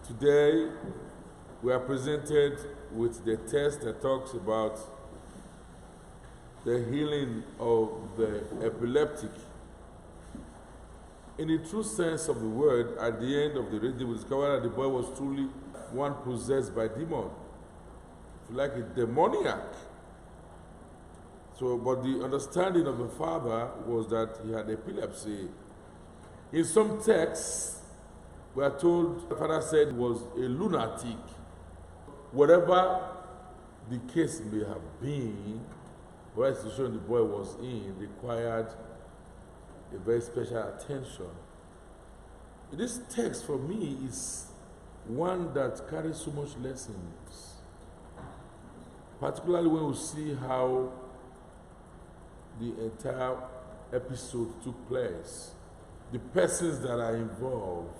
Today, we are presented with the text that talks about the healing of the epileptic. In the true sense of the word, at the end of the reading, we discover that the boy was truly one possessed by demon, like a demoniac. But the understanding of the father was that he had epilepsy. In some texts, we are told the father said he was a lunatic. Whatever the case may have been, what institution the boy was in required a very special attention. This text for me is one that carries so much lessons, particularly when we see how the entire episode took place, the persons that are involved.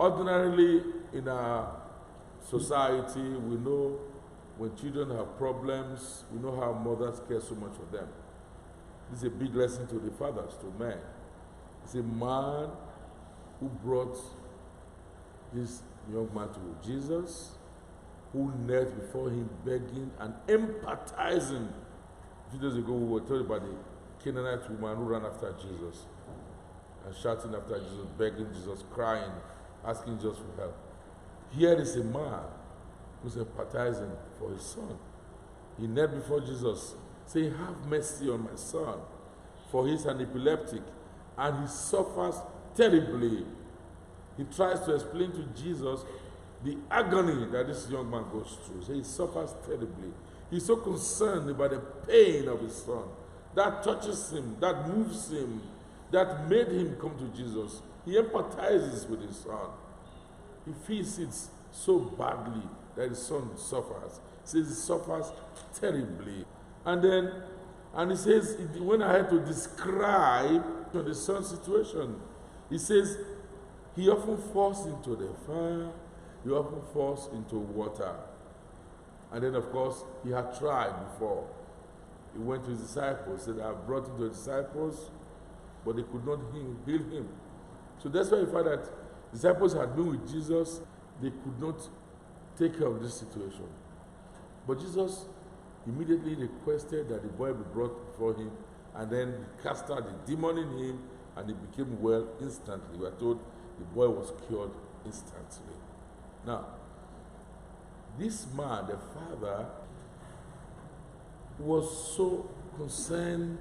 Ordinarily, in our society, we know when children have problems, we know how mothers care so much for them. This is a big lesson to the fathers, to men. It's a man who brought this young man to Jesus, who knelt before him, begging and empathizing. A few days ago, we were told about the Canaanite woman who ran after Jesus and shouting after Jesus, begging Jesus, crying, asking Jesus for help. Here is a man who's empathizing for his son. He knelt before Jesus, saying, "Have mercy on my son, for he's an epileptic, and he suffers terribly." He tries to explain to Jesus the agony that this young man goes through. So he suffers terribly. He's so concerned about the pain of his son. That touches him, that moves him, that made him come to Jesus. He empathizes with his son. He feels it so badly that his son suffers. He says he suffers terribly. And he says, he went ahead to describe the son's situation. He says, he often falls into the fire, he often falls into water. And then, of course, he had tried before. He went to his disciples, said, "I brought him to the disciples, but they could not heal him." So that's why we find that disciples had been with Jesus, they could not take care of this situation. But Jesus immediately requested that the boy be brought before him, and then he cast out the demon in him, and he became well instantly. We are told the boy was cured instantly. Now, this man, the father, was so concerned,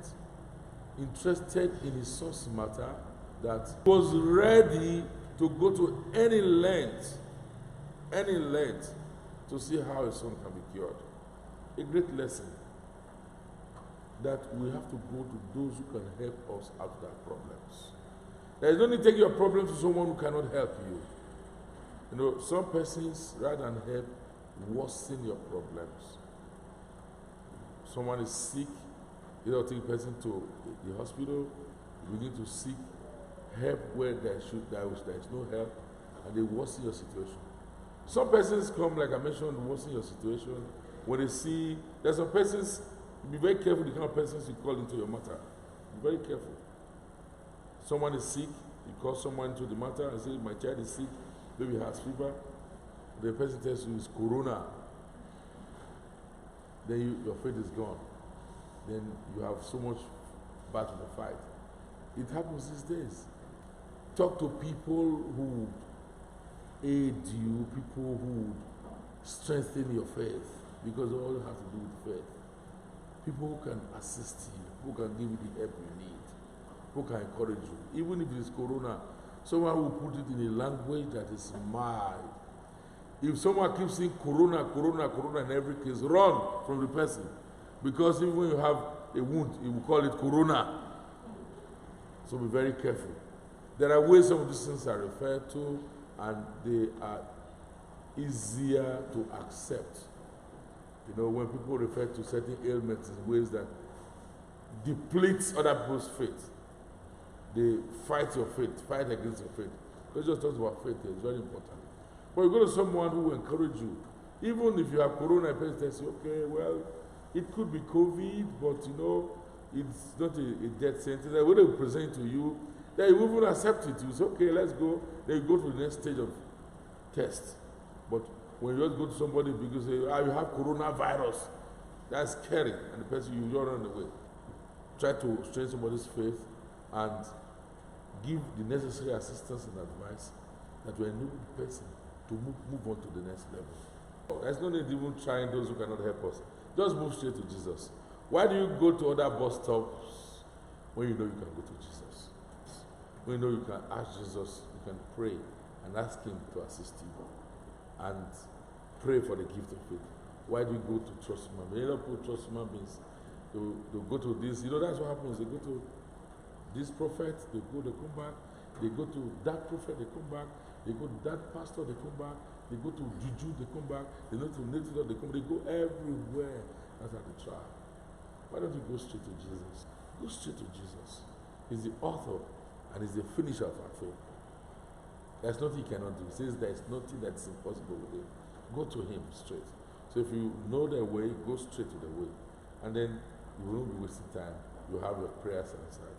interested in his son's matter, that he was ready to go to any length to see how his son can be cured. A great lesson that we have to go to those who can help us out of our problems. There is no need to take your problem to someone who cannot help you. You know, some persons, rather than help, worsen your problems. Someone is sick, you don't take the person to the hospital, you begin to seek help where there is no help, and they worsen your situation. Some persons come, like I mentioned, worsen your situation. When they see, there's some persons, be very careful the kind of persons you call into your matter. Be very careful. Someone is sick, you call someone into the matter and say, "My child is sick, baby has fever." The person tells you it's corona. Then your faith is gone. Then you have so much battle to fight. It happens these days. Talk to people who aid you, people who strengthen your faith, because all you have to do with faith. People who can assist you, who can give you the help you need, who can encourage you. Even if it's corona, someone will put it in a language that is mild. If someone keeps saying corona, corona, corona in every case, run from the person. Because even when you have a wound, you will call it corona. So be very careful. There are ways some of these things are referred to, and they are easier to accept. You know, when people refer to certain ailments in ways that depletes other people's faith, they fight your faith, fight against your faith. Because just talks about faith here, it's very important. But you go to someone who will encourage you. Even if you have corona, a person tells you, "Okay, well, it could be COVID, but you know, it's not a death sentence." When they present to you, then you even accept it. You say, "Okay, let's go." Then you go to the next stage of test. But when you just go to somebody because you say, you have coronavirus, that's scary, and the person, you just run away. Try to strengthen somebody's faith and give the necessary assistance and advice that will enable the person to move on to the next level. There's no need even trying those who cannot help us. Just move straight to Jesus. Why do you go to other bus stops when you know you can go to Jesus? When you know you can ask Jesus, you can pray and ask Him to assist you and pray for the gift of faith. Why do you go to trust human beings? Many people trust human beings. They go to this, that's what happens. They go to this prophet, they come back. They go to that prophet, they come back. They go to that pastor, they come back. They go to Juju, they come back. They go to native, they come. They go everywhere. That's how they try. Why don't you go straight to Jesus? Go straight to Jesus. He's the author and He's the finisher of our faith. There's nothing He cannot do. He says there's nothing that's impossible with Him. Go to Him straight. So if you know the way, go straight to the way. And then you won't be wasting time. You have your prayers answered.